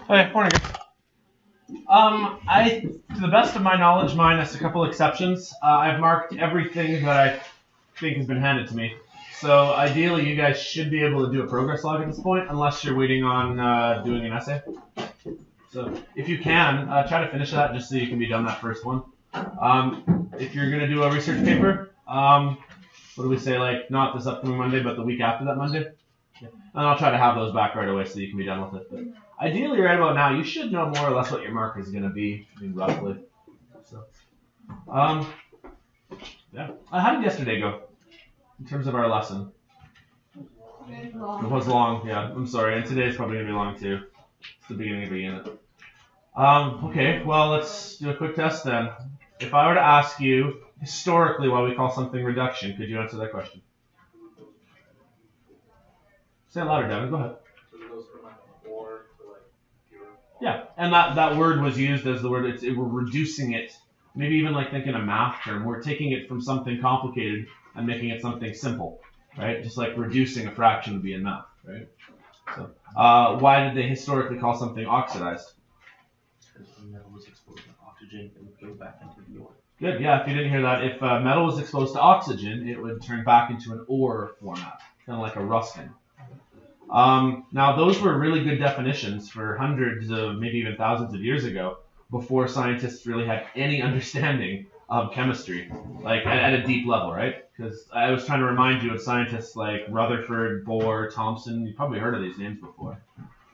Hey, morning. To the best of my knowledge, minus a couple exceptions, I've marked everything that I think has been handed to me. So ideally, you guys should be able to do a progress log at this point, unless you're waiting on doing an essay. So if you can, try to finish that just so you can be done that first one. If you're going to do a research paper, what do we say, like not this upcoming Monday, but the week after that Monday? Yeah. And I'll try to have those back right away so you can be done with it. But ideally, right about now, you should know more or less what your mark is going to be, I mean, roughly. So, yeah. How did yesterday go in terms of our lesson? It was long, yeah. I'm sorry, and today's probably going to be long too. It's the beginning of the unit. Okay, well, let's do a quick test then. If I were to ask you, historically, why we call something reduction, could you answer that question? Say it louder, Devin. Go ahead. So it goes from like or to like zero. Yeah, and that word was used as the word. We're reducing it. Maybe even like thinking a math term. We're taking it from something complicated and making it something simple, right? Just like reducing a fraction would be in math, right? So, why did they historically call something oxidized? Because the metal was exposed to oxygen, it would go back into the ore. Good. Yeah. If you didn't hear that, if metal was exposed to oxygen, it would turn back into an ore format, kind of like a rusting. Now, those were really good definitions for hundreds of, maybe even thousands of years ago, before scientists really had any understanding of chemistry, like at a deep level, right? Because I was trying to remind you of scientists like Rutherford, Bohr, Thomson. You've probably heard of these names before.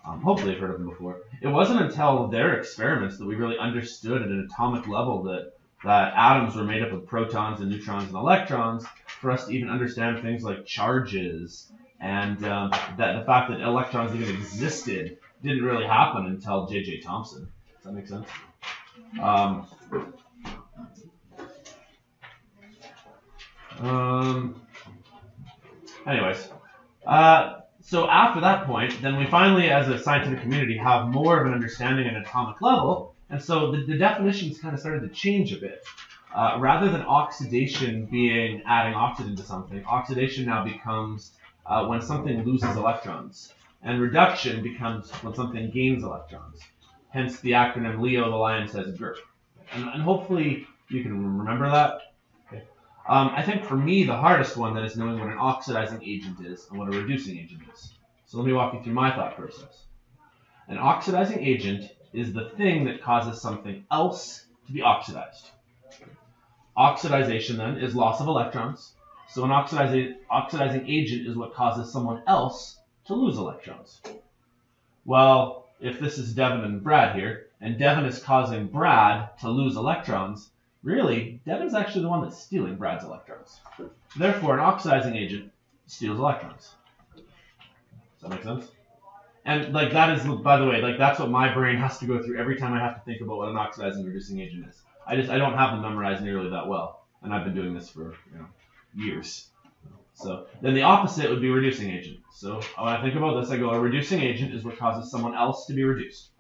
Hopefully you've heard of them before. It wasn't until their experiments that we really understood at an atomic level that atoms were made up of protons and neutrons and electrons, for us to even understand things like charges. And that the fact that electrons even existed didn't really happen until J.J. Thomson. Does that make sense? Anyways, so after that point, then we finally, as a scientific community, have more of an understanding at an atomic level, and so the definitions kind of started to change a bit. Rather than oxidation being adding oxygen to something, oxidation now becomes when something loses electrons, and reduction becomes when something gains electrons. Hence the acronym LEO, the lion says GERP. And hopefully you can remember that. Okay. I think for me, the hardest one then is knowing what an oxidizing agent is and what a reducing agent is. So let me walk you through my thought process. An oxidizing agent is the thing that causes something else to be oxidized. Oxidization then is loss of electrons. So an oxidizing agent is what causes someone else to lose electrons. Well, if this is Devin and Brad here, and Devin is causing Brad to lose electrons, really, Devin's actually the one that's stealing Brad's electrons. Therefore, an oxidizing agent steals electrons. Does that make sense? And like that is, by the way, like that's what my brain has to go through every time I have to think about what an oxidizing reducing agent is. I don't have them memorized nearly that well, and I've been doing this for years. So then the opposite would be reducing agent. So when I think about this, I go, a reducing agent is what causes someone else to be reduced.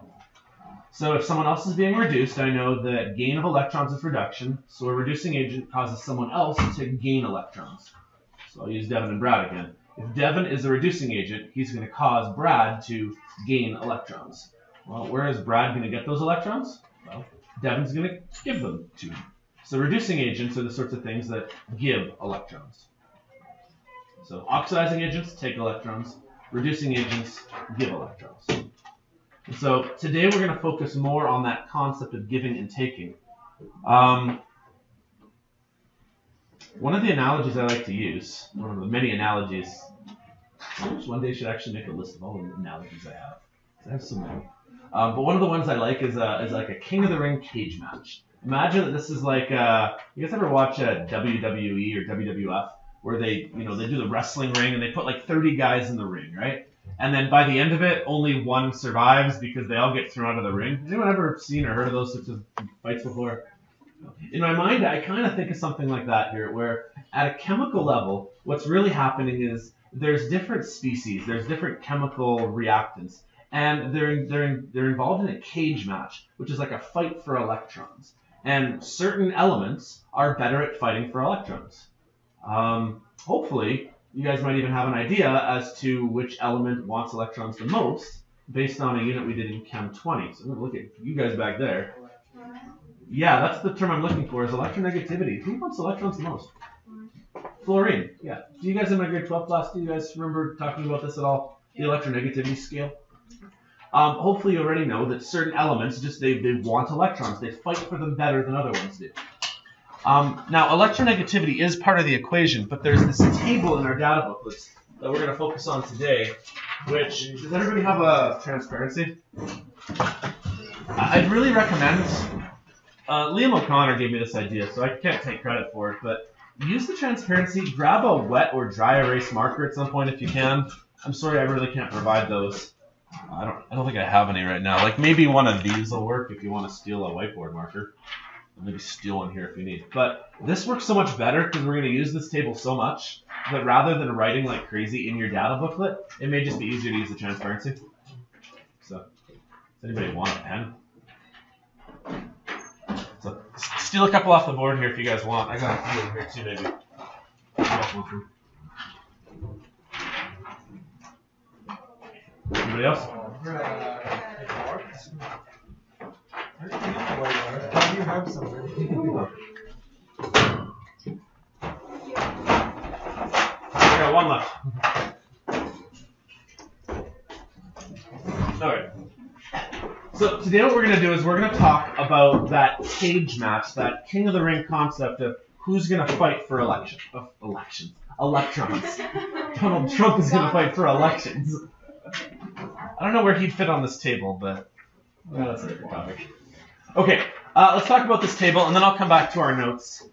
So if someone else is being reduced, I know that gain of electrons is reduction. So a reducing agent causes someone else to gain electrons. So I'll use Devin and Brad again. If Devin is a reducing agent, he's going to cause Brad to gain electrons. Well, where is Brad going to get those electrons? Well, Devin's going to give them to him. So reducing agents are the sorts of things that give electrons. So oxidizing agents take electrons, reducing agents give electrons. And so today we're going to focus more on that concept of giving and taking. One of the analogies I like to use, one of the many analogies, one day I should actually make a list of all the analogies I have. I have so many. But one of the ones I like is like a King of the Ring cage match. Imagine that this is like, you guys ever watch WWE or WWF? Where they do the wrestling ring and they put like 30 guys in the ring, right? And then by the end of it, only one survives because they all get thrown out of the ring. Has anyone ever seen or heard of those sorts of fights before? In my mind, I kind of think of something like that here, where at a chemical level, what's really happening is there's different species, there's different chemical reactants, and they're involved in a cage match, which is like a fight for electrons. And certain elements are better at fighting for electrons. Hopefully, you guys might even have an idea as to which element wants electrons the most, based on a unit we did in Chem 20. So I'm going to look at you guys back there. Yeah, that's the term I'm looking for, is electronegativity. Who wants electrons the most? Fluorine, yeah. Do you guys in my grade 12 class, do you guys remember talking about this at all? The electronegativity scale? Hopefully you already know that certain elements, just they want electrons. They fight for them better than other ones do. Now, electronegativity is part of the equation, but there's this table in our data booklets that we're going to focus on today, which, does everybody have a transparency? I'd really recommend, Liam O'Connor gave me this idea, so I can't take credit for it, but use the transparency, grab a wet or dry erase marker at some point if you can. I'm sorry, I really can't provide those. I don't think I have any right now. Like maybe one of these will work if you want to steal a whiteboard marker. Maybe steal one here if you need. But this works so much better because we're going to use this table so much that rather than writing like crazy in your data booklet, it may just be easier to use the transparency. So, does anybody want a pen? So, steal a couple off the board here if you guys want. I got a few in here too, maybe. Anybody else? You have something. I got one left. Alright. So today what we're going to do is we're going to talk about that cage match, that king of the ring concept of who's going to fight for elections. Electrons. Donald Trump is going to fight for elections. I don't know where he'd fit on this table, but well, that's a different topic. Okay, let's talk about this table, and then I'll come back to our notes.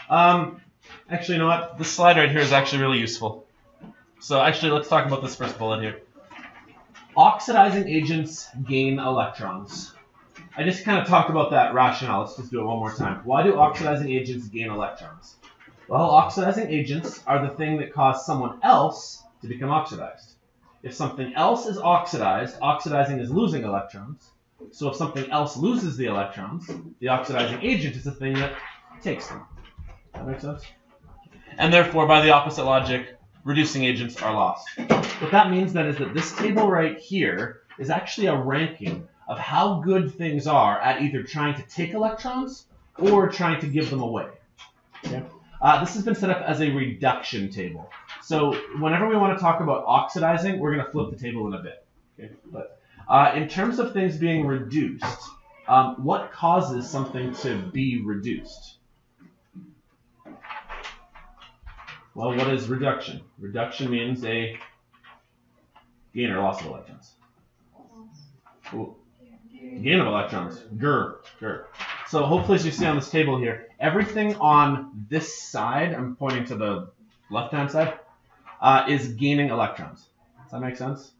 Actually, you know what? This slide right here is actually really useful. So actually, let's talk about this first bullet here. Oxidizing agents gain electrons. I just kind of talked about that rationale. Let's just do it one more time. Why do oxidizing agents gain electrons? Well, oxidizing agents are the thing that cause someone else to become oxidized. If something else is oxidized, oxidizing is losing electrons. So if something else loses the electrons, the oxidizing agent is the thing that takes them. That makes sense? And therefore, by the opposite logic, reducing agents are lost. What that means then is that this table right here is actually a ranking of how good things are at either trying to take electrons or trying to give them away. Okay? This has been set up as a reduction table. So whenever we want to talk about oxidizing, we're going to flip the table in a bit. Okay? But in terms of things being reduced, what causes something to be reduced? Well, what is reduction? Reduction means a gain or loss of electrons. Ooh. Gain of electrons. Grr. So hopefully, as you see on this table here, everything on this side, I'm pointing to the left-hand side, is gaining electrons. Does that make sense?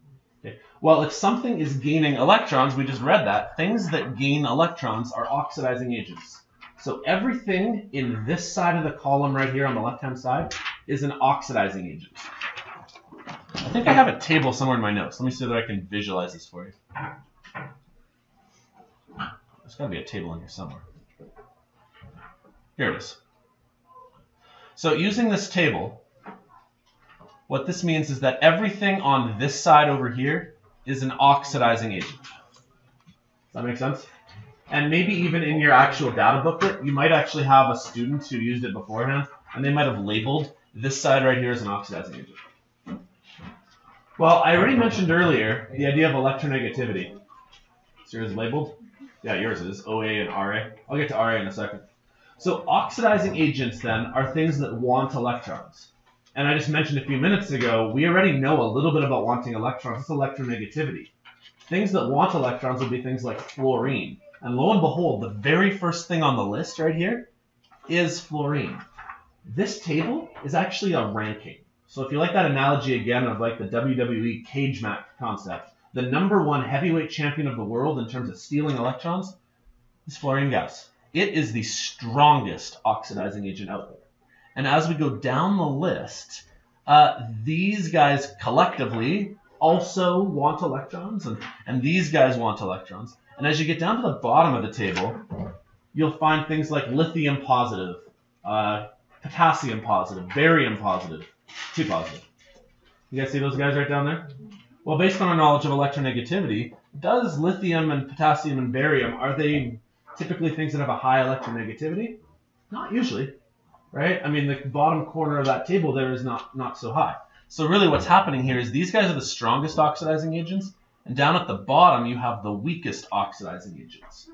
Okay. Well, if something is gaining electrons, we just read that, things that gain electrons are oxidizing agents. So everything in this side of the column right here on the left-hand side is an oxidizing agent. I think I have a table somewhere in my notes. Let me see if I can visualize this for you. There's got to be a table in here somewhere. Here it is. So using this table, what this means is that everything on this side over here is an oxidizing agent. Does that make sense? And maybe even in your actual data booklet, you might actually have a student who used it beforehand, and they might have labeled this side right here as an oxidizing agent. Well, I already mentioned earlier the idea of electronegativity. Is yours labeled? Yeah, yours is. OA and RA. I'll get to RA in a second. So oxidizing agents, then, are things that want electrons. And I just mentioned a few minutes ago, we already know a little bit about wanting electrons. It's electronegativity. Things that want electrons would be things like fluorine. And lo and behold, the very first thing on the list right here is fluorine. This table is actually a ranking. So if you like that analogy again of like the WWE cage match concept, the #1 heavyweight champion of the world in terms of stealing electrons is fluorine gas. It is the strongest oxidizing agent out there. And as we go down the list, these guys collectively also want electrons, and these guys want electrons. And as you get down to the bottom of the table, you'll find things like lithium positive, potassium positive, barium positive, T positive. You guys see those guys right down there? Well, based on our knowledge of electronegativity, does lithium and potassium and barium, are they typically things that have a high electronegativity? Not usually, right? I mean, the bottom corner of that table there is not so high. So really what's happening here is these guys are the strongest oxidizing agents, and down at the bottom you have the weakest oxidizing agents.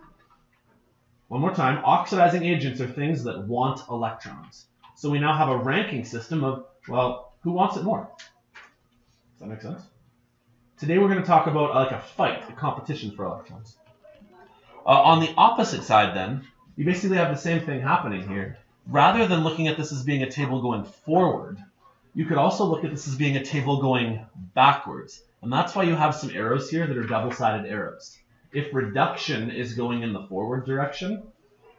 One more time, oxidizing agents are things that want electrons. So we now have a ranking system of, well, who wants it more? Does that make sense? Today we're going to talk about like a fight, a competition for electrons. On the opposite side then, you basically have the same thing happening here. Rather than looking at this as being a table going forward, you could also look at this as being a table going backwards. And that's why you have some arrows here that are double-sided arrows. If reduction is going in the forward direction,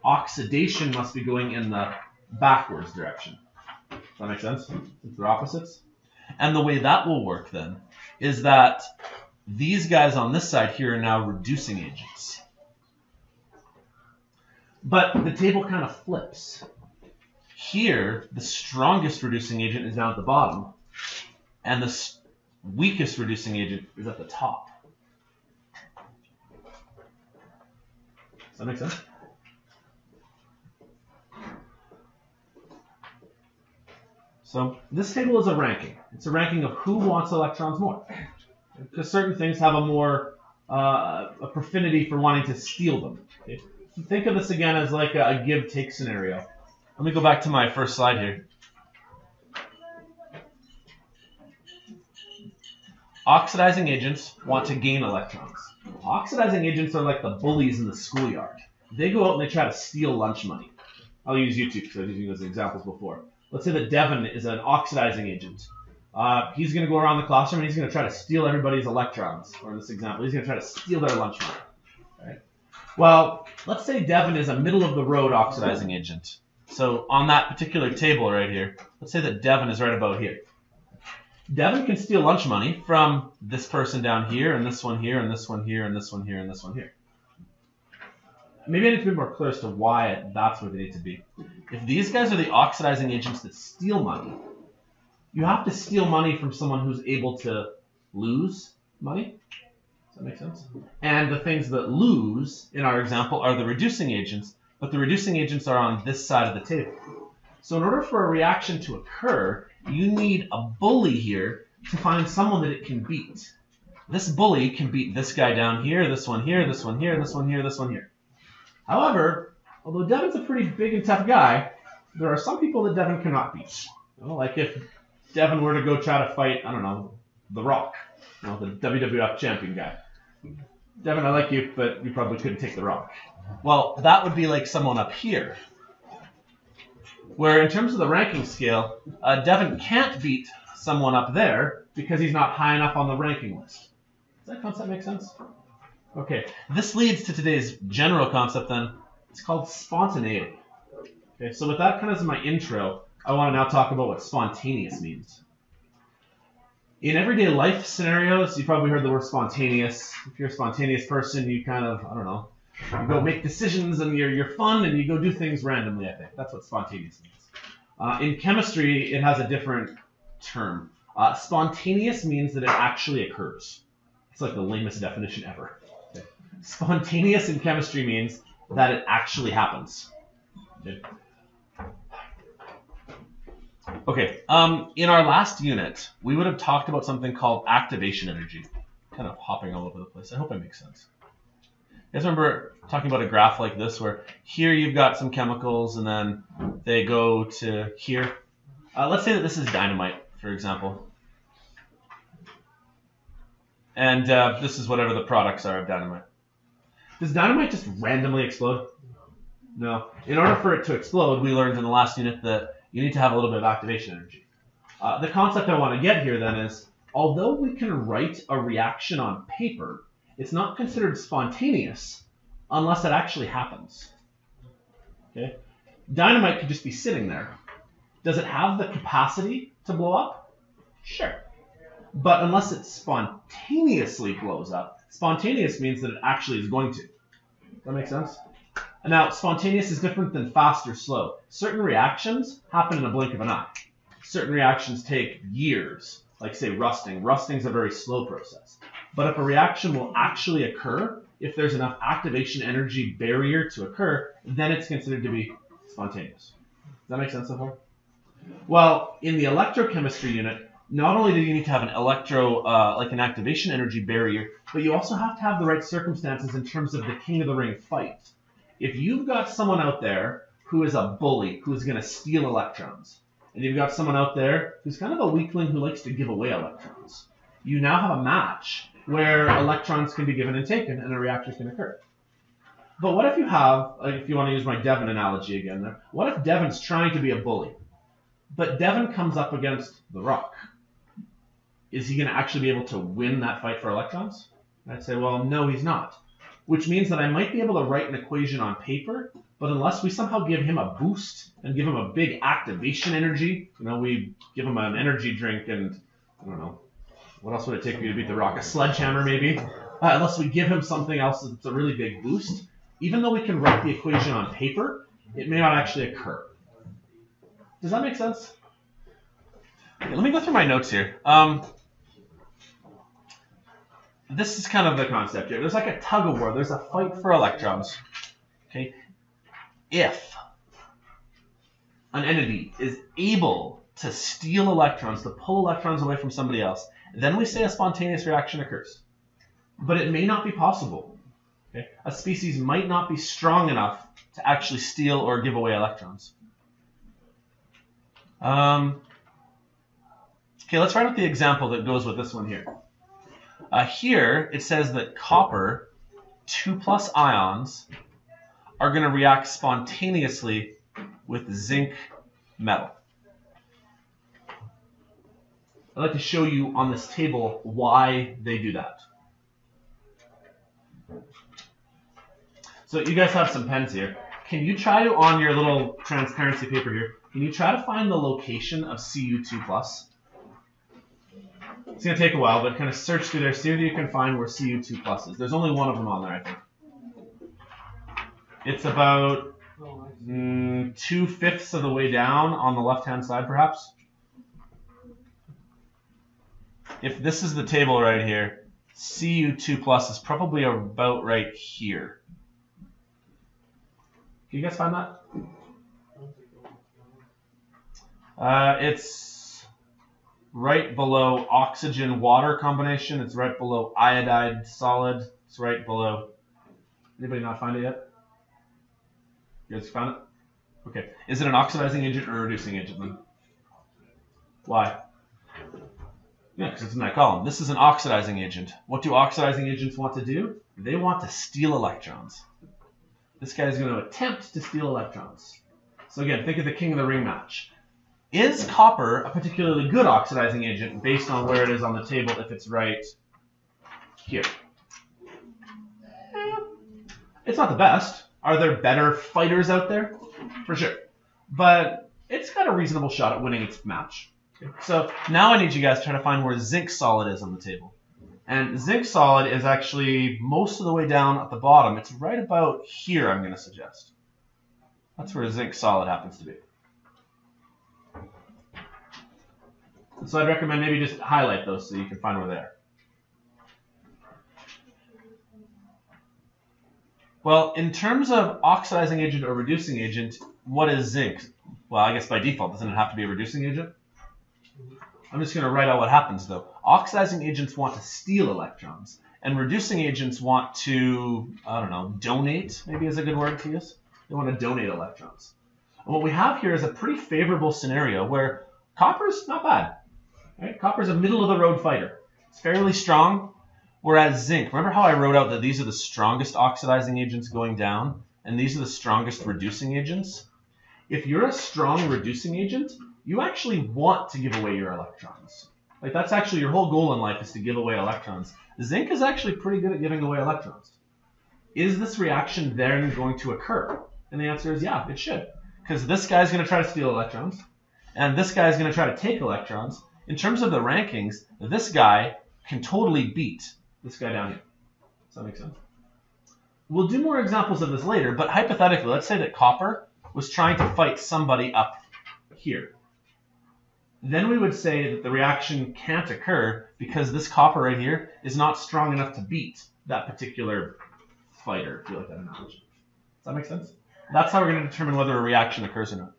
oxidation must be going in the backwards direction. Does that make sense? Since they're opposites. And the way that will work then is that these guys on this side here are now reducing agents. But the table kind of flips. Here, the strongest reducing agent is down at the bottom, and the weakest reducing agent is at the top. Does that make sense? So this table is a ranking. It's a ranking of who wants electrons more. Because certain things have a more a affinity for wanting to steal them. Okay? So think of this again as like a give-take scenario. Let me go back to my first slide here. Oxidizing agents want to gain electrons. Oxidizing agents are like the bullies in the schoolyard. They go out and they try to steal lunch money. I'll use YouTube because I've used you as examples before. Let's say that Devin is an oxidizing agent. He's going to go around the classroom and he's going to try to steal everybody's electrons. Or in this example, he's going to try to steal their lunch money. Right? Well, let's say Devin is a middle-of-the-road oxidizing agent. So on that particular table right here, let's say that Devin is right about here. Devin can steal lunch money from this person down here, and this one here, and this one here, and this one here, and this one here. Maybe I need to be more clear as to why that's where they need to be. If these guys are the oxidizing agents that steal money, you have to steal money from someone who's able to lose money. Does that make sense? And the things that lose, in our example, are the reducing agents, but the reducing agents are on this side of the table. So in order for a reaction to occur, you need a bully here to find someone that it can beat. This bully can beat this guy down here, this one here, this one here, this one here, this one here. However, although Devin's a pretty big and tough guy, there are some people that Devin cannot beat. You know, like if Devin were to go try to fight, I don't know, The Rock, you know, the WWF champion guy. Devin, I like you, but you probably couldn't take The Rock. Well, that would be like someone up here. Where in terms of the ranking scale, Devin can't beat someone up there because he's not high enough on the ranking list. Does that concept make sense? Okay, this leads to today's general concept then. It's called spontaneity. Okay, so with that kind of as my intro, I want to now talk about what spontaneous means. In everyday life scenarios, you probably heard the word spontaneous. If you're a spontaneous person, you kind of, I don't know, you go make decisions and you're fun and you go do things randomly, I think. That's what spontaneous means. In chemistry, it has a different term. Spontaneous means that it actually occurs. It's like the lamest definition ever. Okay. Spontaneous in chemistry means that it actually happens. Okay, in our last unit, we would have talked about something called activation energy. Kind of hopping all over the place. I hope it makes sense. You guys remember talking about a graph like this where here you've got some chemicals and then they go to here? Let's say that this is dynamite, for example. And this is whatever the products are of dynamite. Does dynamite just randomly explode? No. In order for it to explode, we learned in the last unit that you need to have a little bit of activation energy. The concept I want to get here then is, although we can write a reaction on paper, it's not considered spontaneous unless it actually happens. Okay? Dynamite could just be sitting there. Does it have the capacity to blow up? Sure. But unless it spontaneously blows up, spontaneous means that it actually is going to. Does that make sense? Now, spontaneous is different than fast or slow. Certain reactions happen in a blink of an eye. Certain reactions take years like say rusting. Rusting's a very slow process. But if a reaction will actually occur, if there's enough activation energy barrier to occur, then it's considered to be spontaneous. Does that make sense so far? Well, in the electrochemistry unit, not only do you need to have an like an activation energy barrier, but you also have to have the right circumstances in terms of the king of the ring fight. If you've got someone out there who is a bully, who's going to steal electrons, and you've got someone out there who's kind of a weakling who likes to give away electrons, you now have a match where electrons can be given and taken and a reaction can occur. But what if you have, like if you want to use my Devon analogy again there, what if Devon's trying to be a bully, but Devon comes up against the rock? Is he going to actually be able to win that fight for electrons? I'd say, well, no, he's not. Which means that I might be able to write an equation on paper, but unless we somehow give him a boost and give him a big activation energy, we give him an energy drink and, I don't know, what else would it take for you to beat the rock? A sledgehammer, maybe? Unless we give him something else that's a really big boost, even though we can write the equation on paper, it may not actually occur. Does that make sense? Okay, let me go through my notes here. This is kind of the concept here. There's like a tug of war. There's a fight for electrons. Okay? If an entity is able to steal electrons, to pull electrons away from somebody else, then we say a spontaneous reaction occurs. But it may not be possible. Okay? A species might not be strong enough to actually steal or give away electrons. Okay, let's write out the example that goes with this one here. Here, it says that copper 2+ ions are going to react spontaneously with zinc metal. I'd like to show you on this table why they do that. So you guys have some pens here. Can you try to, on your little transparency paper here, can you try to find the location of Cu2+? It's going to take a while, but kind of search through there, see if you can find where Cu2+ is. There's only one of them on there, I think. It's about 2/5 of the way down on the left-hand side, perhaps. If this is the table right here, Cu2+ is probably about right here. Can you guys find that? It's right below oxygen-water combination. It's right below iodide solid. It's right below. Anybody not find it yet? You guys found it? Okay. Is it an oxidizing agent or a reducing agent then? Why? Yeah, because it's in that column. This is an oxidizing agent. What do oxidizing agents want to do? They want to steal electrons. This guy is going to attempt to steal electrons. So again, think of the king of the ring match. Is copper a particularly good oxidizing agent based on where it is on the table if it's right here? It's not the best. Are there better fighters out there? For sure. But it's got a reasonable shot at winning its match. So now I need you guys to try to find where zinc solid is on the table. And zinc solid is actually most of the way down at the bottom. It's right about here, I'm going to suggest. That's where zinc solid happens to be. So I'd recommend maybe just highlight those so you can find where they are. Well, in terms of oxidizing agent or reducing agent, what is zinc? Well, I guess by default, doesn't it have to be a reducing agent? I'm just going to write out what happens, though. Oxidizing agents want to steal electrons, and reducing agents want to, I don't know, donate, maybe is a good word to use. They want to donate electrons. And what we have here is a pretty favorable scenario where copper's not bad. Right? Copper's a middle-of-the-road fighter. It's fairly strong, whereas zinc, remember how I wrote out that these are the strongest oxidizing agents going down, and these are the strongest reducing agents? If you're a strong reducing agent, you actually want to give away your electrons. Like that's actually your whole goal in life is to give away electrons. Zinc is actually pretty good at giving away electrons. Is this reaction then going to occur? And the answer is yeah, it should. Because this guy's going to try to steal electrons, and this guy's going to try to take electrons. In terms of the rankings, this guy can totally beat this guy down here. Does that make sense? We'll do more examples of this later, but hypothetically, let's say that copper was trying to fight somebody up here. then we would say that the reaction can't occur because this copper right here is not strong enough to beat that particular fighter, if you like that analogy. Does that make sense? That's how we're going to determine whether a reaction occurs or not.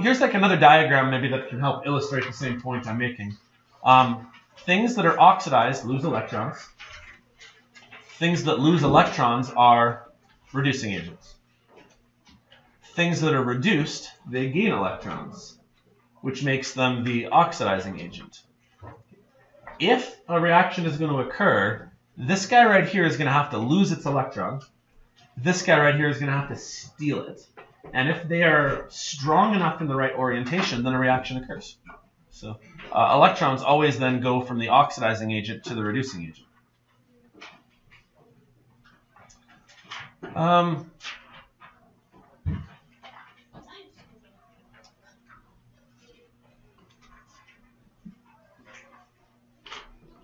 Here's like another diagram maybe that can help illustrate the same point I'm making. Things that are oxidized lose electrons. Things that lose electrons are reducing agents. Things that are reduced, they gain electrons, which makes them the oxidizing agent. If a reaction is going to occur, this guy right here is going to have to lose its electron. This guy right here is going to have to steal it. And if they are strong enough in the right orientation, then a reaction occurs. So electrons always then go from the oxidizing agent to the reducing agent.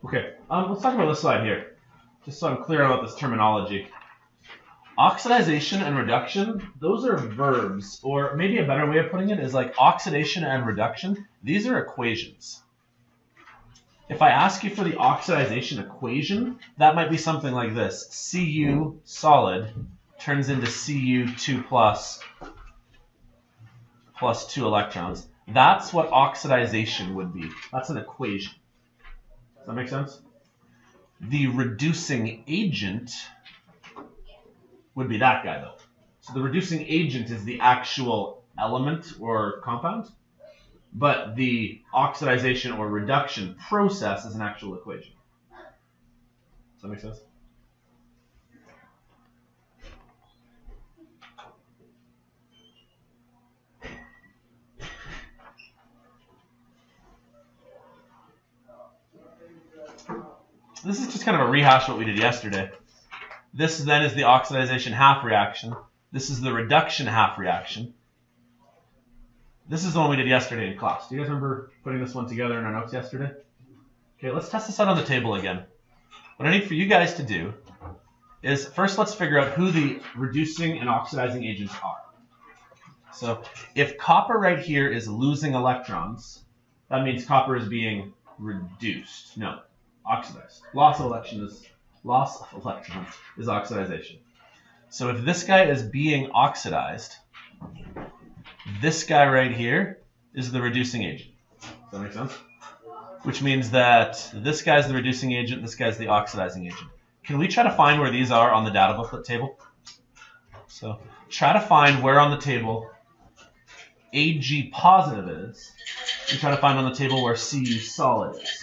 Okay, let's talk about this slide here, just so I'm clear about this terminology. Oxidization and reduction, those are verbs, or maybe a better way of putting it is like oxidation and reduction. These are equations. If I ask you for the oxidization equation, that might be something like this. Cu solid turns into Cu2 plus 2 electrons. That's what oxidization would be. That's an equation. Does that make sense? The reducing agent would be that guy, though. So the reducing agent is the actual element or compound, but the oxidization or reduction process is an actual equation. Does that make sense? This is just kind of a rehash of what we did yesterday. This then is the oxidization half reaction. This is the reduction half reaction. This is the one we did yesterday in class. Do you guys remember putting this one together in our notes yesterday? Okay, let's test this out on the table again. What I need for you guys to do is first let's figure out who the reducing and oxidizing agents are. So if copper right here is losing electrons, that means copper is being reduced. No, oxidized. Loss of electrons is oxidization. So if this guy is being oxidized, this guy right here is the reducing agent. Does that make sense? Which means that this guy's the reducing agent, this guy's the oxidizing agent. Can we try to find where these are on the data booklet table? So try to find where on the table Ag positive is, and try to find on the table where Cu solid is.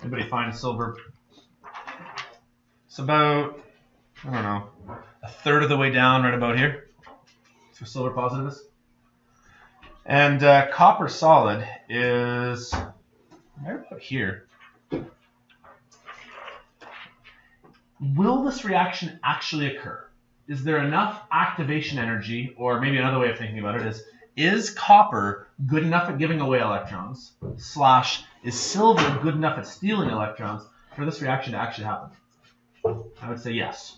Anybody find a silver? It's about, I don't know, a third of the way down, right about here. That's where silver positive is. And copper solid is right about here. Will this reaction actually occur? Is there enough activation energy, or maybe another way of thinking about it is copper good enough at giving away electrons, / is silver good enough at stealing electrons for this reaction to actually happen? I would say yes.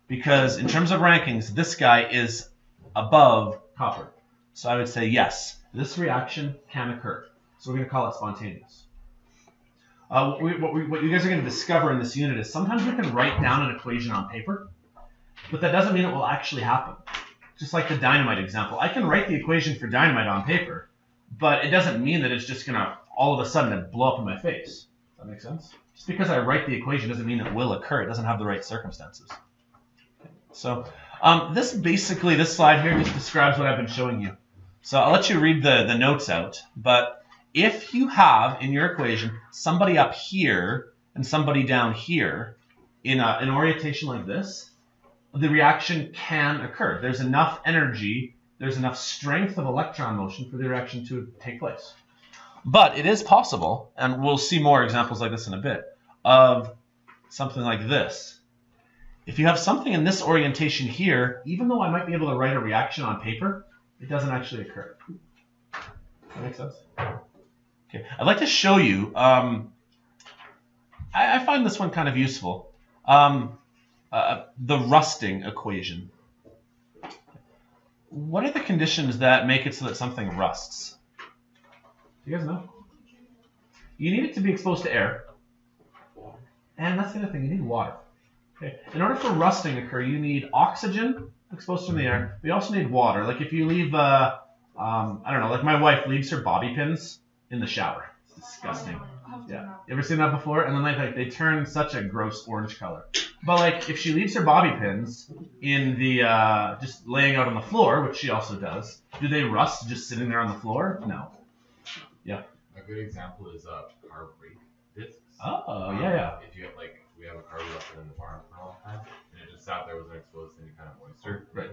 Because in terms of rankings, this guy is above copper. So I would say yes, this reaction can occur. So we're going to call it spontaneous. What you guys are going to discover in this unit is sometimes we can write down an equation on paper, but that doesn't mean it will actually happen. Just like the dynamite example. I can write the equation for dynamite on paper, but it doesn't mean that it's just going to all of a sudden blow up in my face. Does that make sense? Just because I write the equation doesn't mean it will occur. It doesn't have the right circumstances. So this slide here just describes what I've been showing you. So I'll let you read the notes out, but if you have in your equation somebody up here and somebody down here in an orientation like this, the reaction can occur. There's enough energy, there's enough strength of electron motion for the reaction to take place. But it is possible, and we'll see more examples like this in a bit, of something like this. If you have something in this orientation here, even though I might be able to write a reaction on paper, it doesn't actually occur. That makes sense? Okay, I'd like to show you, I find this one kind of useful, the rusting equation. What are the conditions that make it so that something rusts? Do you guys know? You need it to be exposed to air. And that's the other thing, you need water. Okay. In order for rusting to occur, you need oxygen exposed from the air, but you also need water. Like if you leave, I don't know, like my wife leaves her bobby pins in the shower. It's disgusting. Yeah. You ever seen that before? And then they turn such a gross orange color. But like if she leaves her bobby pins in the, just laying out on the floor, which she also does, do they rust just sitting there on the floor? No. Yeah. A good example is car brake discs. Oh, yeah. If you have, like, we have a car we left it in the barn for a long time, and it just sat there, wasn't exposed to any kind of moisture. Right.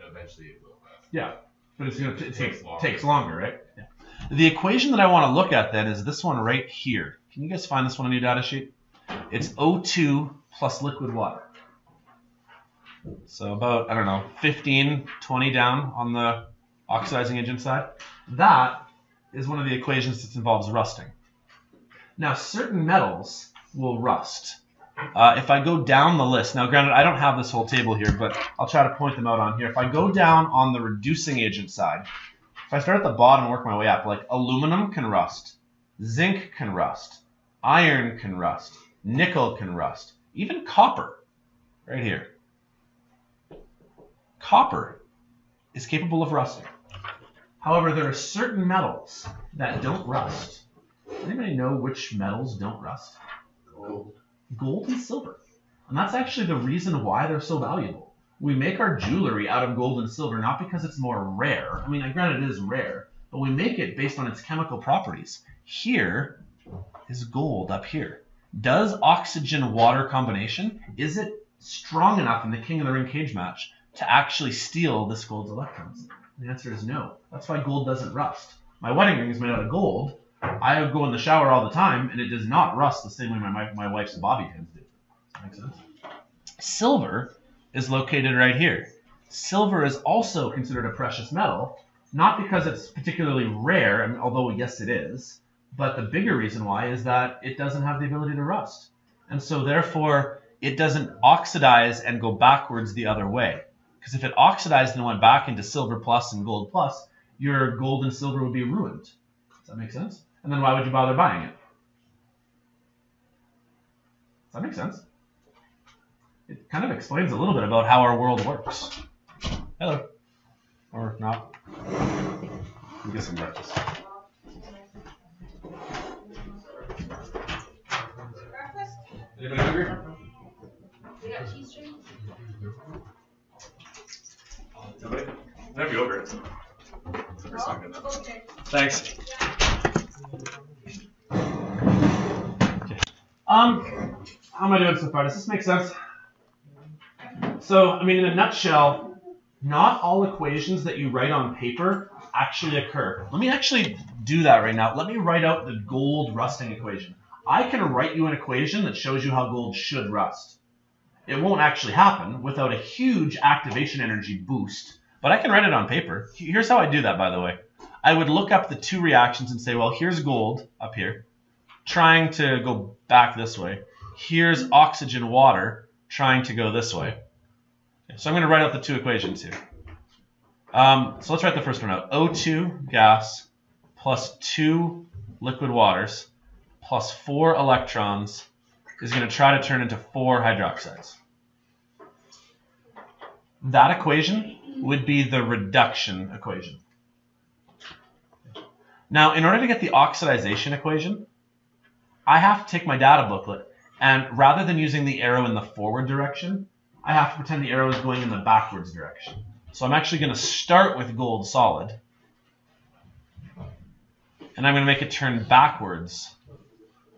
Eventually it will rust. Yeah. But it's going to takes longer, right? Yeah. The equation that I want to look at then is this one right here. Can you guys find this one on your data sheet? It's O2 plus liquid water. So about, I don't know, 15, 20 down on the oxidizing agent side. That is one of the equations that involves rusting. Now, certain metals will rust. If I go down the list, now granted, I don't have this whole table here, but I'll try to point them out on here. If I go down on the reducing agent side, if I start at the bottom and work my way up, like aluminum can rust, zinc can rust, iron can rust, nickel can rust, even copper, right here. Copper is capable of rusting. However, there are certain metals that don't rust. Anybody know which metals don't rust? Gold and silver. And that's actually the reason why they're so valuable. We make our jewelry out of gold and silver not because it's more rare. I mean, granted it is rare, but we make it based on its chemical properties. Here is gold up here. Does oxygen-water combination, is it strong enough in the King of the Ring cage match to actually steal this gold's electrons? The answer is no. That's why gold doesn't rust. My wedding ring is made out of gold. I go in the shower all the time, and it does not rust the same way my wife's bobby pins do. Does that make sense? Silver is located right here. Silver is also considered a precious metal, not because it's particularly rare, I mean, although yes it is, but the bigger reason why is that it doesn't have the ability to rust. And so therefore, it doesn't oxidize and go backwards the other way. Because if it oxidized and went back into silver plus and gold plus, your gold and silver would be ruined. Does that make sense? And then why would you bother buying it? Does that make sense? It kind of explains a little bit about how our world works. Hello. Or not. We'll get some breakfast. Anybody hungry? We got cheese strings. Somebody? I have yogurt. Okay. Thanks. Okay. How am I doing so far? Does this make sense? So, I mean, in a nutshell, not all equations that you write on paper actually occur. Let me actually do that right now. Let me write out the gold rusting equation. I can write you an equation that shows you how gold should rust. It won't actually happen without a huge activation energy boost, but I can write it on paper. Here's how I do that, by the way. I would look up the two reactions and say, well, here's gold up here, trying to go back this way. Here's oxygen water, trying to go this way. Okay, so I'm going to write out the two equations here. So let's write the first one out. O2 gas plus 2 liquid waters plus 4 electrons is going to try to turn into 4 hydroxides. That equation would be the reduction equation. Now, in order to get the oxidization equation, I have to take my data booklet, and rather than using the arrow in the forward direction, I have to pretend the arrow is going in the backwards direction. So I'm actually going to start with gold solid, and I'm going to make it turn backwards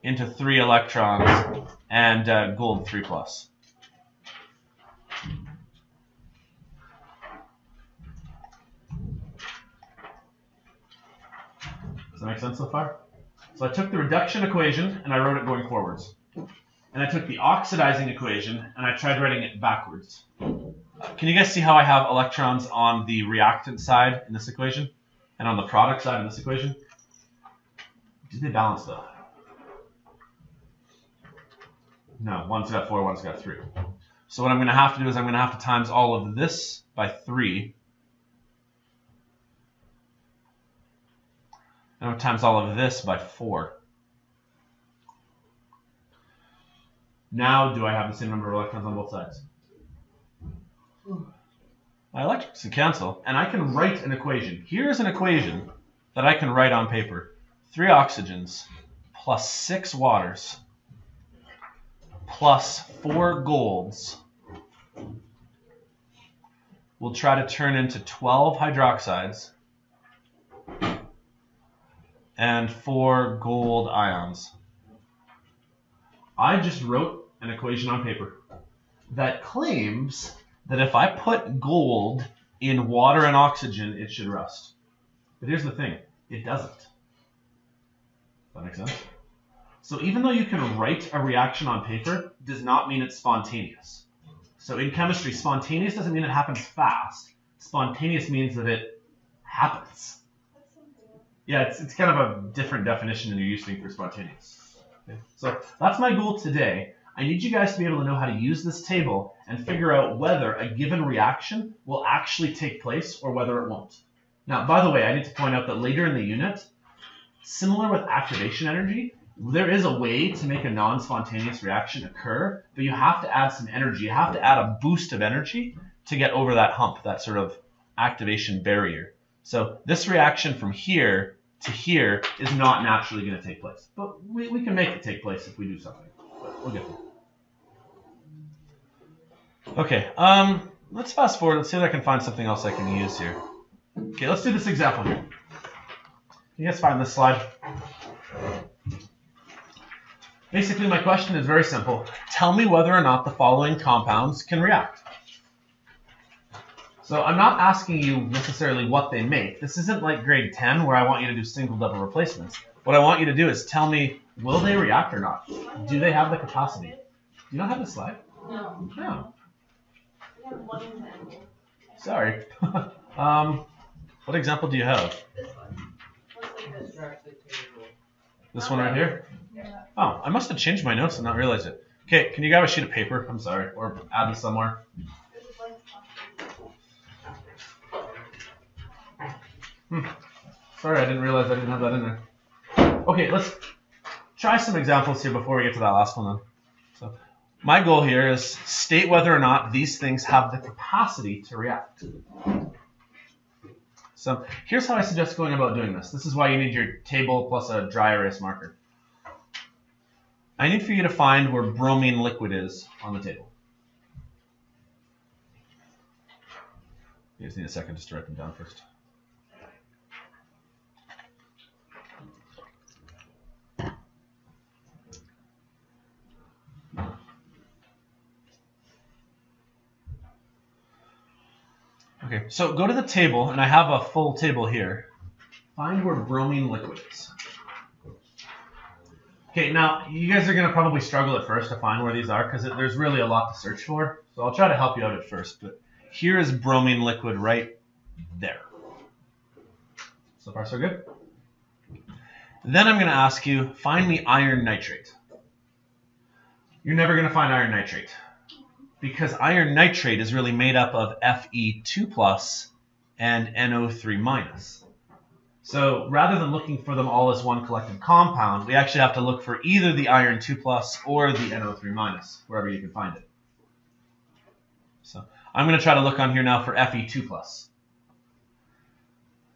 into 3 electrons and gold 3 plus. Does that make sense so far? So I took the reduction equation and I wrote it going forwards. and I took the oxidizing equation and I tried writing it backwards. Can you guys see how I have electrons on the reactant side in this equation and on the product side in this equation? Did they balance though? No, one's got 4, one's got 3. So what I'm going to have to do is I'm going to have to times all of this by 3. And I'm going to times all of this by 4. Now, do I have the same number of electrons on both sides? My electrons can cancel, and I can write an equation. Here's an equation that I can write on paper. 3 oxygens plus 6 waters plus 4 golds will try to turn into 12 hydroxides and 4 gold ions. I just wrote an equation on paper that claims that if I put gold in water and oxygen, it should rust. But here's the thing, it doesn't. Does that make sense? So even though you can write a reaction on paper, does not mean it's spontaneous. So in chemistry, spontaneous doesn't mean it happens fast. Spontaneous means that it happens. Yeah, it's kind of a different definition than you're using for spontaneous. Okay? So that's my goal today. I need you guys to be able to know how to use this table and figure out whether a given reaction will actually take place or whether it won't. Now, by the way, I need to point out that later in the unit, similar with activation energy, there is a way to make a non-spontaneous reaction occur, but you have to add some energy. You have to add a boost of energy to get over that hump, that sort of activation barrier. So this reaction from here to here is not naturally going to take place. But we can make it take place if we do something. But we'll get there. Okay, let's fast forward. Let's see if I can find something else I can use here. Okay, let's do this example here. Can you guys find this slide? Basically, my question is very simple. Tell me whether or not the following compounds can react. So I'm not asking you necessarily what they make. This isn't like grade 10 where I want you to do single double replacements. What I want you to do is tell me, will they react or not? Do they have the capacity? Do you not have the slide? No. No. We have one example. Sorry. What example do you have? This one. Looks like this. This one right here? Yeah. Oh, I must have changed my notes and not realized it. Okay, can you grab a sheet of paper? I'm sorry. Or add this somewhere. This is like Sorry, I didn't realize I didn't have that in there. Okay, let's try some examples here before we get to that last one then. So, my goal here is state whether or not these things have the capacity to react. So here's how I suggest going about doing this. This is why you need your table plus a dry erase marker. I need for you to find where bromine liquid is on the table. You just need a second just to write them down first. Okay, so go to the table, and I have a full table here. Find where bromine liquid is. Okay, now you guys are going to probably struggle at first to find where these are because there's really a lot to search for. So I'll try to help you out at first. But here is bromine liquid right there. So far, so good. Then I'm going to ask you, find me iron nitrate. You're never going to find iron nitrate, because iron nitrate is really made up of Fe2+ and NO3-. So rather than looking for them all as one collected compound, we actually have to look for either the iron 2+ or the NO3-, wherever you can find it. So I'm going to try to look on here now for Fe2+.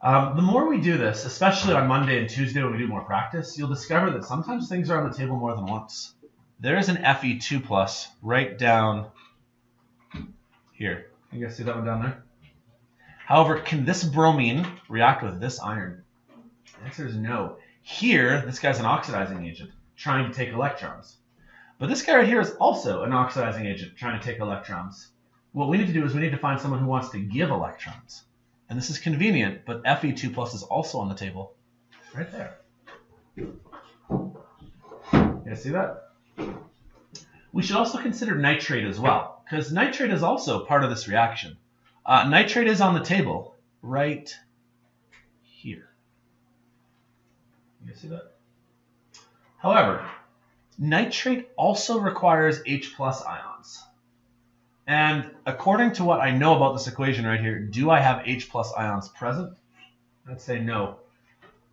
The more we do this, especially on Monday and Tuesday when we do more practice, you'll discover that sometimes things are on the table more than once. There is an Fe2+ right down here. You guys see that one down there? However, can this bromine react with this iron? The answer is no. Here, this guy's an oxidizing agent trying to take electrons. But this guy right here is also an oxidizing agent trying to take electrons. What we need to do is we need to find someone who wants to give electrons. And this is convenient, but Fe2+ is also on the table. Right there. You guys see that? We should also consider nitrate as well, because nitrate is also part of this reaction. Nitrate is on the table right here. You guys see that? However, nitrate also requires H+ ions. And according to what I know about this equation right here, do I have H+ ions present? I'd say no.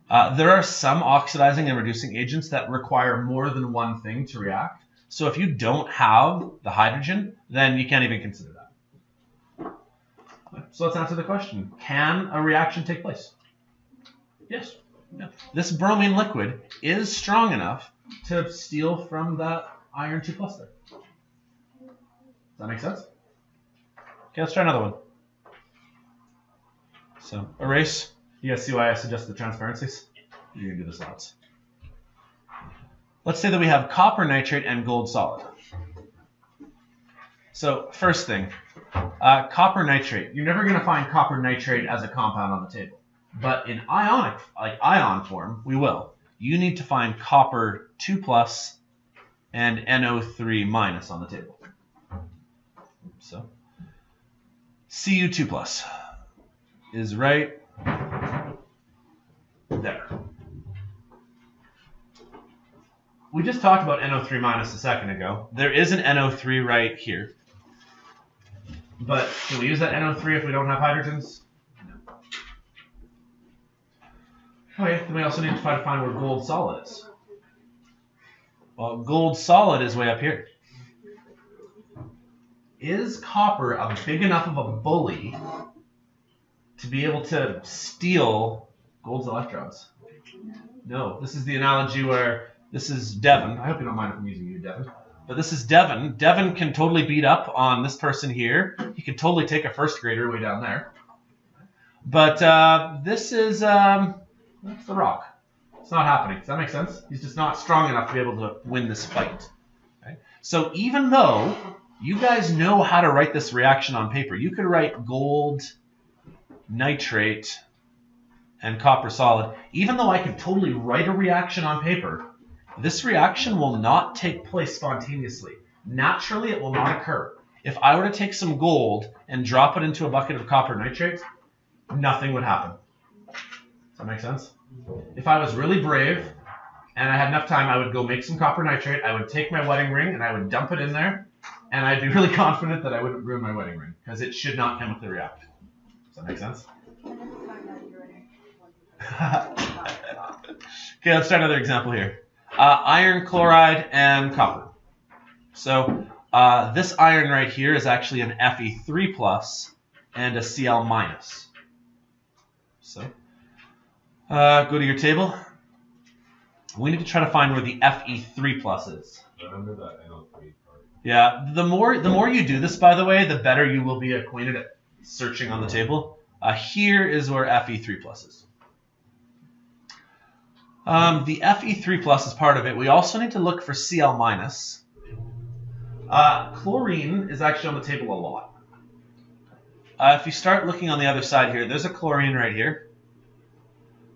There are some oxidizing and reducing agents that require more than one thing to react. So if you don't have the hydrogen, then you can't even consider that. So let's answer the question. Can a reaction take place? Yes. Yeah. This bromine liquid is strong enough to steal from that iron 2+ there. Does that make sense? Okay, let's try another one. So erase. You guys see why I suggest the transparencies? You're going to do this lots. Let's say that we have copper nitrate and gold solid. So first thing, copper nitrate. You're never going to find copper nitrate as a compound on the table. But in ion form, we will. You need to find copper 2+ and NO3- on the table. So Cu2+ is right there. We just talked about NO3- a second ago. There is an NO3 right here. But can we use that NO3 if we don't have hydrogens? No. Okay, then we also need to try to find where gold solid is. Well, gold solid is way up here. Is copper a big enough of a bully to be able to steal gold's electrons? No. This is the analogy where this is Devin. I hope you don't mind if I'm using you, Devin. But this is Devin. Devin can totally beat up on this person here. He could totally take a first grader way down there. But this is that's the rock. It's not happening. Does that make sense? He's just not strong enough to be able to win this fight. Okay? So even though you guys know how to write this reaction on paper, you could write gold nitrate and copper solid. Even though I could totally write a reaction on paper, this reaction will not take place spontaneously. Naturally, it will not occur. If I were to take some gold and drop it into a bucket of copper nitrate, nothing would happen. Does that make sense? If I was really brave and I had enough time, I would go make some copper nitrate, I would take my wedding ring and I would dump it in there, and I'd be really confident that I wouldn't ruin my wedding ring, because it should not chemically react. Does that make sense? Okay, let's try another example here. Iron chloride and copper. So this iron right here is actually an Fe3+ and a Cl-. So go to your table. We need to try to find where the Fe3+ is. Remember that NO3 part. Yeah, the more you do this, by the way, the better you will be acquainted at searching on the table. Here is where Fe3+ is. The Fe3+ is part of it. We also need to look for Cl-. Chlorine is actually on the table a lot. If you start looking on the other side here, there's a chlorine right here.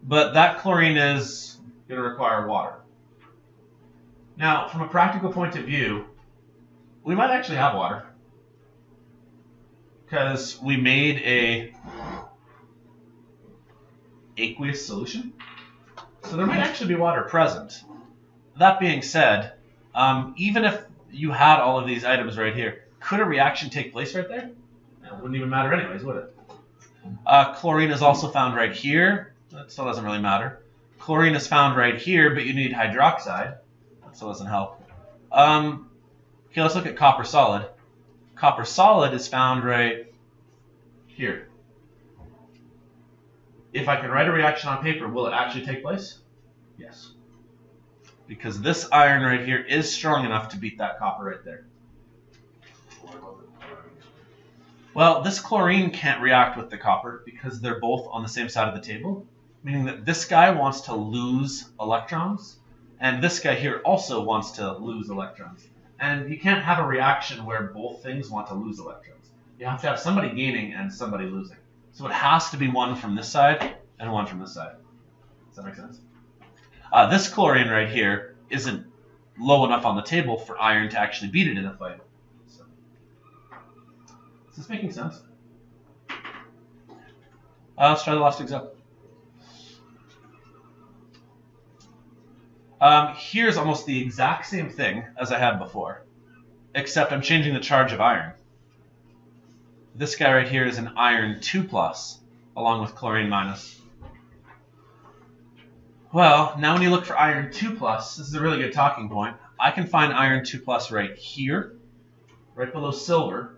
But that chlorine is going to require water. Now, from a practical point of view, we might actually have water, because we made a aqueous solution. So there might actually be water present. That being said, even if you had all of these items right here, could a reaction take place right there? It wouldn't even matter anyways, would it? Chlorine is also found right here. That still doesn't really matter. Chlorine is found right here, but you need hydroxide. That still doesn't help. Okay, let's look at copper solid. Copper solid is found right here. If I can write a reaction on paper, will it actually take place? Yes. Because this iron right here is strong enough to beat that copper right there. Well, this chlorine can't react with the copper because they're both on the same side of the table, meaning that this guy wants to lose electrons, and this guy here also wants to lose electrons. And you can't have a reaction where both things want to lose electrons. You have to have somebody gaining and somebody losing. So it has to be one from this side and one from this side. Does that make sense? This chlorine right here isn't low enough on the table for iron to actually beat it in a fight. So, is this making sense? Let's try the last example. Here's almost the exact same thing as I had before, except I'm changing the charge of iron. This guy right here is an iron 2+, along with chlorine minus. Well, now when you look for iron 2+, this is a really good talking point. I can find iron 2+ right here, right below silver.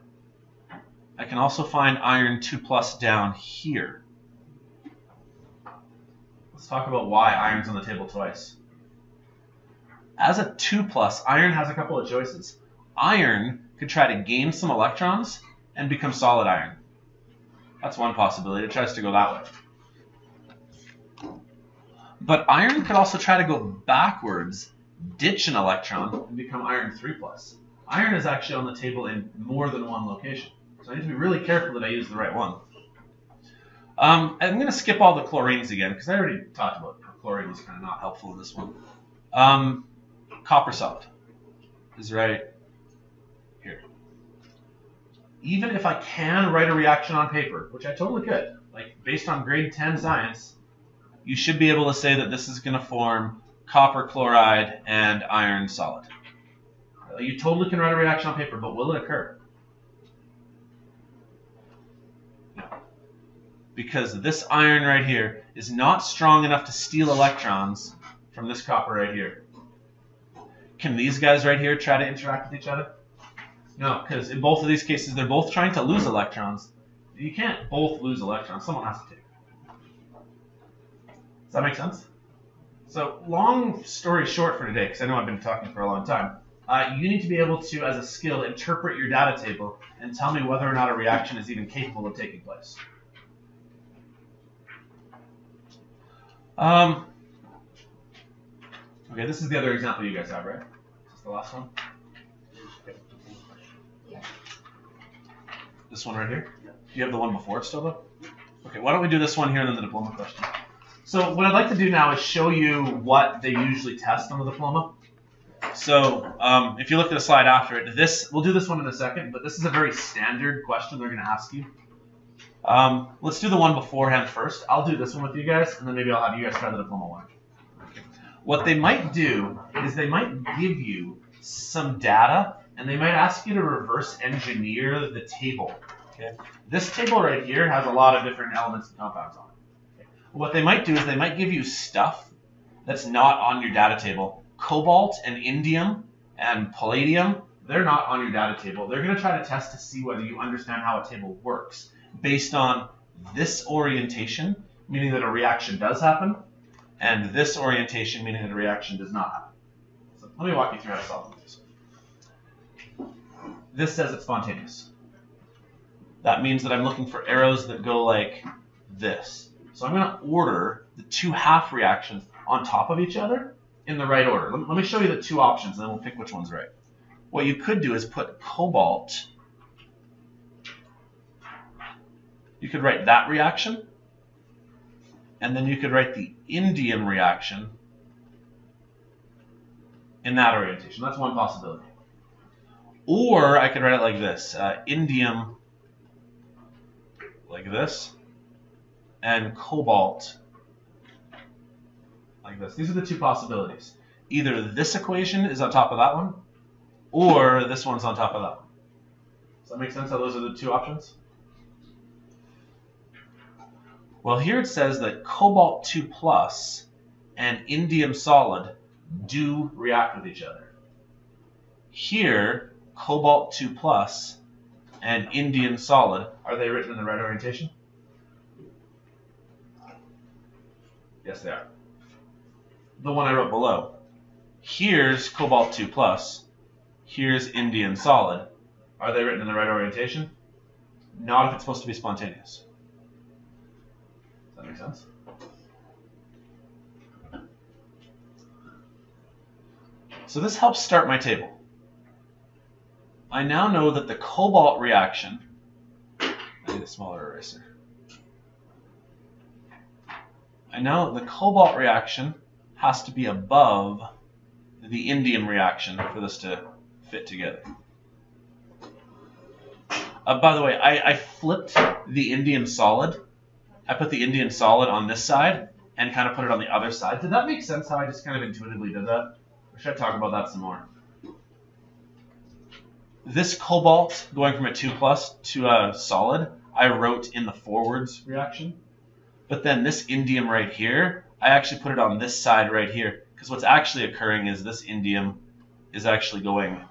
I can also find iron 2+ down here. Let's talk about why iron's on the table twice. As a 2+, iron has a couple of choices. Iron could try to gain some electrons and become solid iron. That's one possibility. It tries to go that way. But iron could also try to go backwards, ditch an electron, and become iron 3+. Iron is actually on the table in more than one location. So I need to be really careful that I use the right one. I'm going to skip all the chlorines again, because I already talked about chlorine was kind of not helpful in this one. Copper solid is right here. Even if I can write a reaction on paper, which I totally could, like based on grade 10 science, you should be able to say that this is going to form copper chloride and iron solid. You totally can write a reaction on paper, but will it occur? No. Because this iron right here is not strong enough to steal electrons from this copper right here. Can these guys right here try to interact with each other? No, because in both of these cases, they're both trying to lose electrons. You can't both lose electrons. Someone has to take. Does that make sense? So long story short for today, because I know I've been talking for a long time, you need to be able to, as a skill, interpret your data table and tell me whether or not a reaction is even capable of taking place. Okay, this is the other example you guys have, right? Is this the last one? Yeah. This one right here? Do you have the one before it still, though? Okay, why don't we do this one here and then the diploma question. So what I'd like to do now is show you what they usually test on the diploma. So if you look at the slide after it, we'll do this one in a second, but this is a very standard question they're going to ask you. Let's do the one beforehand first. I'll do this one with you guys, and then maybe I'll have you guys try the diploma one. What they might do is they might give you some data, and they might ask you to reverse engineer the table. Okay? This table right here has a lot of different elements and compounds on it. Okay? What they might do is they might give you stuff that's not on your data table. Cobalt and indium and palladium, they're not on your data table. They're going to try to test to see whether you understand how a table works based on this orientation, meaning that a reaction does happen, and this orientation, meaning that a reaction does not happen. So let me walk you through how to solve this. This says it's spontaneous. That means that I'm looking for arrows that go like this. So I'm going to order the two half reactions on top of each other in the right order. Let me show you the two options, and then we'll pick which one's right. What you could do is put cobalt. You could write that reaction, and then you could write the indium reaction in that orientation. That's one possibility. Or I could write it like this, indium like this, and cobalt like this. These are the two possibilities. Either this equation is on top of that one, or this one's on top of that one. Does that make sense how those are the two options? Well, here it says that cobalt 2+ and indium solid do react with each other. Here, cobalt 2+ and indium solid, are they written in the right orientation? Yes, they are. The one I wrote below. Here's cobalt 2+, here's indium solid. Are they written in the right orientation? Not if it's supposed to be spontaneous. Does that make sense? So this helps start my table. I now know that the cobalt reaction, I need a smaller eraser. I know the cobalt reaction has to be above the indium reaction for this to fit together. By the way, I flipped the indium solid. I put the indium solid on this side and kind of put it on the other side. Did that make sense how I just kind of intuitively did that? Or should I talk about that some more? This cobalt going from a 2+ to a solid, I wrote in the forwards reaction. But then this indium right here, I actually put it on this side right here. Because what's actually occurring is this indium is actually going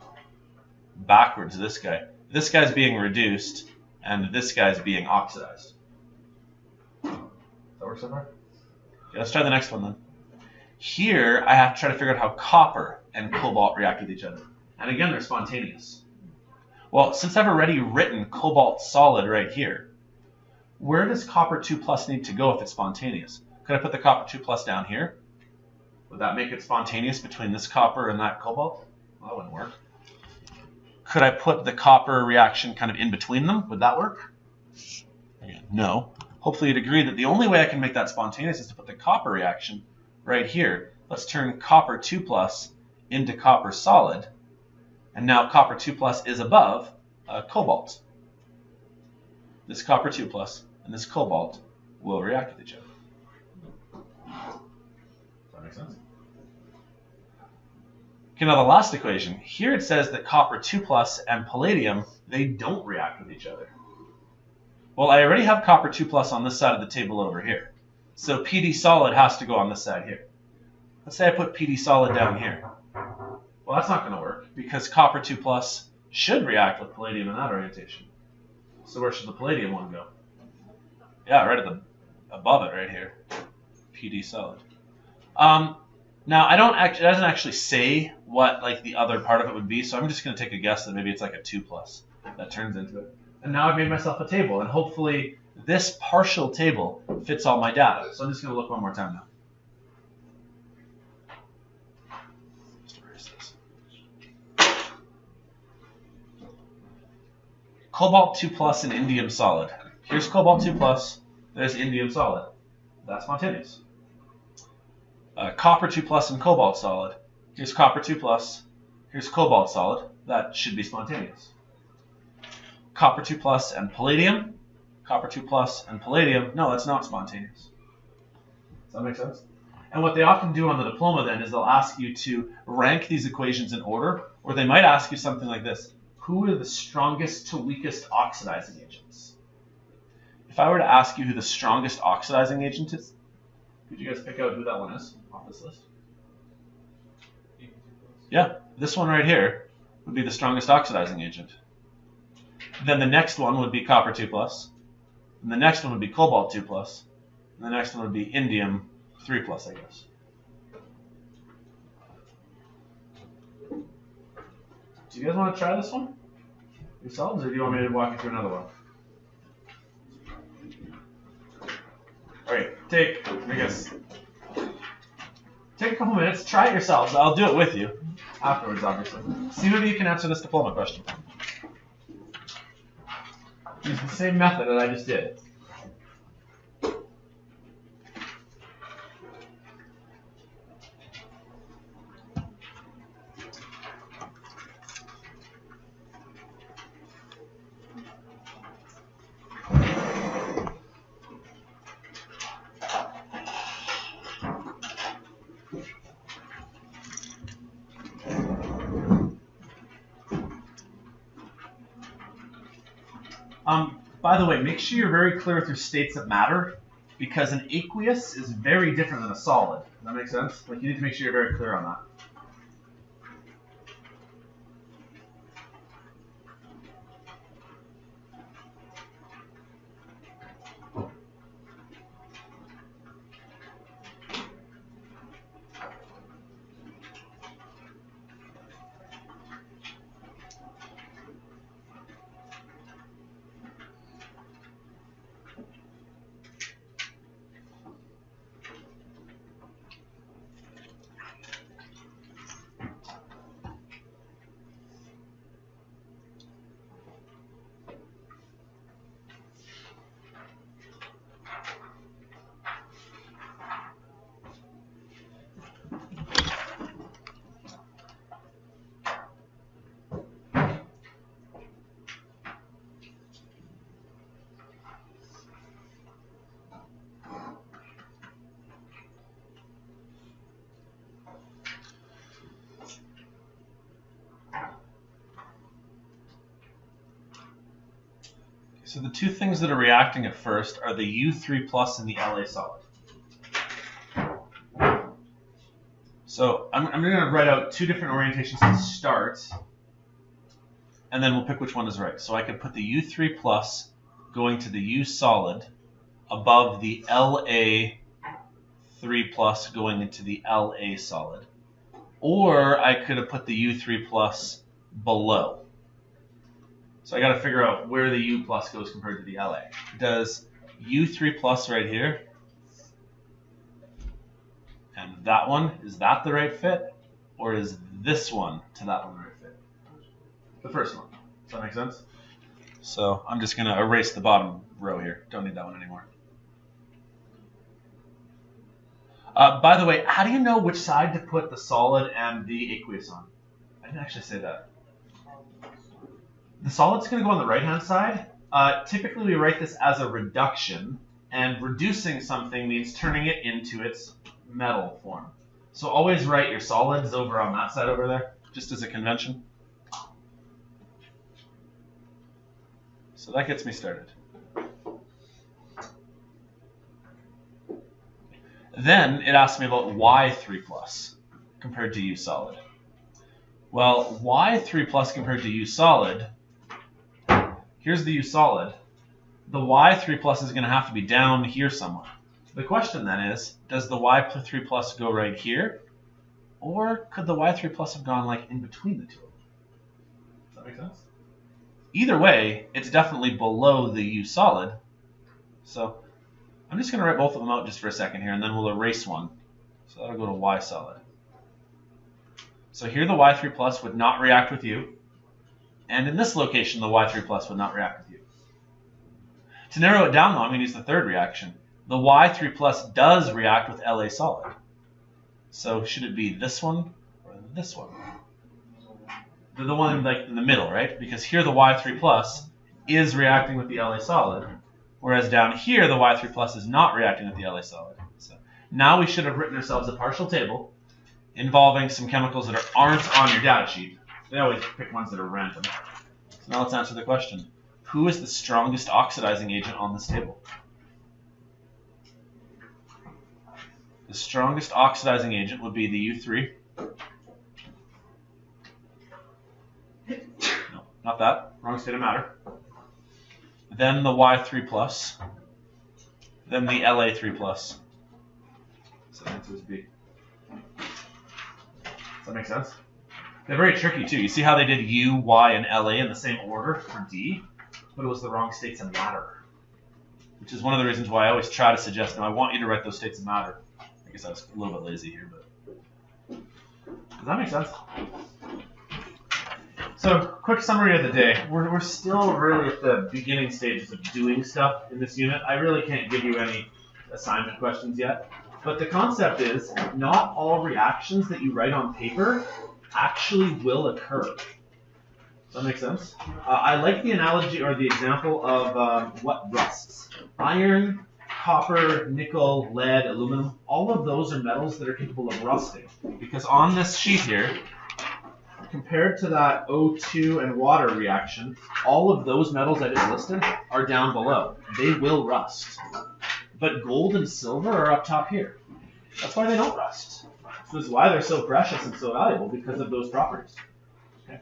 backwards to this guy. This guy's being reduced, and this guy's being oxidized. Does that work so far? Okay, let's try the next one then. Here, I have to try to figure out how copper and cobalt react with each other. And again, they're spontaneous. Well, since I've already written cobalt solid right here, where does copper 2+ need to go if it's spontaneous? Could I put the copper 2+ down here? Would that make it spontaneous between this copper and that cobalt? Well, that wouldn't work. Could I put the copper reaction kind of in between them? Would that work? Again, no. Hopefully you'd agree that the only way I can make that spontaneous is to put the copper reaction right here. Let's turn copper 2+ into copper solid. And now copper 2+ is above cobalt. This copper 2+ and this cobalt will react with each other. Does that make sense? Okay, now the last equation. Here it says that copper 2+ and palladium, they don't react with each other. Well, I already have copper 2+ on this side of the table over here. So PD solid has to go on this side here. Let's say I put PD solid down here. Well, that's not going to work because copper 2+ should react with palladium in that orientation. So where should the palladium one go? Yeah, right at above it right here. PD solid. Now I don't actually, it doesn't actually say what like the other part of it would be, so I'm just going to take a guess that maybe it's like a 2+ that turns into it. And now I've made myself a table, and hopefully this partial table fits all my data. So I'm just going to look one more time now. Just erase this. Cobalt 2+ and indium solid. Here's cobalt 2+, there's indium solid. That's spontaneous. Copper 2+ and cobalt solid. Here's copper 2+, here's cobalt solid. That should be spontaneous. Copper 2+ and palladium. Copper 2+ and palladium. No, that's not spontaneous. Does that make sense? And what they often do on the diploma then is they'll ask you to rank these equations in order, or they might ask you something like this. Who are the strongest to weakest oxidizing agents? If I were to ask you who the strongest oxidizing agent is, could you guys pick out who that one is off this list? Yeah, this one right here would be the strongest oxidizing agent. Then the next one would be copper 2+, and the next one would be cobalt 2+, and the next one would be indium 3+, I guess. Do you guys want to try this one yourselves, or do you want me to walk you through another one? All right, take a couple minutes, try it yourselves. I'll do it with you afterwards, obviously. See whether you can answer this diploma question. Use the same method that I just did. By the way, make sure you're very clear with your states that matter, because an aqueous is very different than a solid. Does that make sense? Like, you need to make sure you're very clear on that. So the two things that are reacting at first are the U3 plus and the La solid. So I'm going to write out two different orientations to start, and then we'll pick which one is right. So I could put the U3 plus going to the U solid above the La3 plus going into the La solid. Or I could have put the U3 plus below. So I got to figure out where the U plus goes compared to the La. Does U3 plus right here and that one, is that the right fit? Or is this one to that one the right fit? The first one. Does that make sense? So I'm just going to erase the bottom row here. Don't need that one anymore. By the way, how do you know which side to put the solid and the aqueous on? I didn't actually say that. The solid's going to go on the right-hand side. Typically, we write this as a reduction, and reducing something means turning it into its metal form. So always write your solids over on that side over there, just as a convention. So that gets me started. Then it asks me about Y3 plus compared to U solid. Well, Y3 plus compared to U solid, here's the U solid. The Y3 plus is going to have to be down here somewhere. The question then is, does the Y3 plus go right here? Or could the Y3 plus have gone like in between the two? Does that make sense? Either way, it's definitely below the U solid. So I'm just going to write both of them out just for a second here, and then we'll erase one. So that'll go to Y solid. So here the Y3 plus would not react with U. And in this location, the Y3 plus would not react with U. To narrow it down, though, I'm going to use the third reaction. The Y3 plus does react with La solid. So should it be this one or this one? The one like in the middle, right? Because here the Y3 plus is reacting with the La solid, whereas down here the Y3 plus is not reacting with the La solid. So now we should have written ourselves a partial table involving some chemicals that aren't on your data sheet. They always pick ones that are random. So now let's answer the question. Who is the strongest oxidizing agent on this table? The strongest oxidizing agent would be the U3. No, not that. Wrong state of matter. Then the Y3 plus. Then the La3 plus. So the answer is B. Does that make sense? They're very tricky too. You see how they did U, Y, and La in the same order for D? But it was the wrong states of matter. Which is one of the reasons why I always try to suggest, I want you to write those states of matter. I guess I was a little bit lazy here, but does that make sense? So, quick summary of the day. We're still really at the beginning stages of doing stuff in this unit. I really can't give you any assignment questions yet. But the concept is, not all reactions that you write on paper actually will occur. Does that make sense? I like the analogy or the example of what rusts. Iron, copper, nickel, lead, aluminum, all of those are metals that are capable of rusting. Because on this sheet here, compared to that O2 and water reaction, all of those metals I just listed are down below. They will rust. But gold and silver are up top here. That's why they don't rust. This is why they're so precious and so valuable, because of those properties. Okay?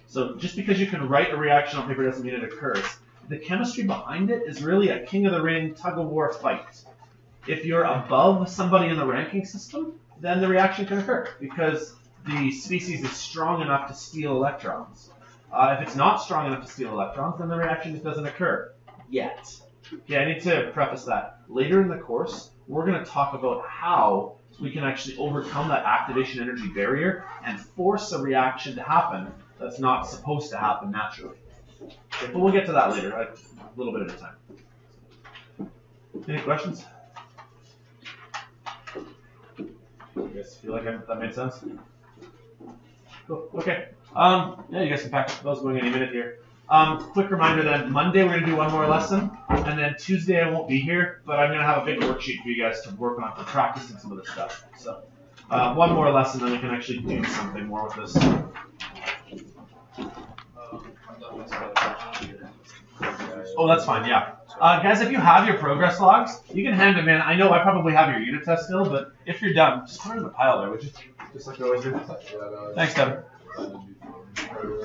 So just because you can write a reaction on paper doesn't mean it occurs. The chemistry behind it is really a king of the ring tug-of-war fight. If you're above somebody in the ranking system, then the reaction can occur, because the species is strong enough to steal electrons. If it's not strong enough to steal electrons, then the reaction just doesn't occur yet. Okay, I need to preface that. Later in the course, we're going to talk about how we can actually overcome that activation energy barrier and force a reaction to happen that's not supposed to happen naturally. Okay, but we'll get to that later, a little bit at a time. Any questions? You guys feel like that made sense? Cool. Okay. Yeah, you guys can pack up those going any minute here. Quick reminder then, Monday we're going to do one more lesson, and then Tuesday I won't be here, but I'm going to have a big worksheet for you guys to work on for practicing some of this stuff. So, one more lesson, then we can actually do something more with this. Oh, that's fine, yeah. Guys, if you have your progress logs, you can hand them in. I know I probably have your unit test still, but if you're done, just put it in the pile there, would you? Just like you always do. Thanks, Devin.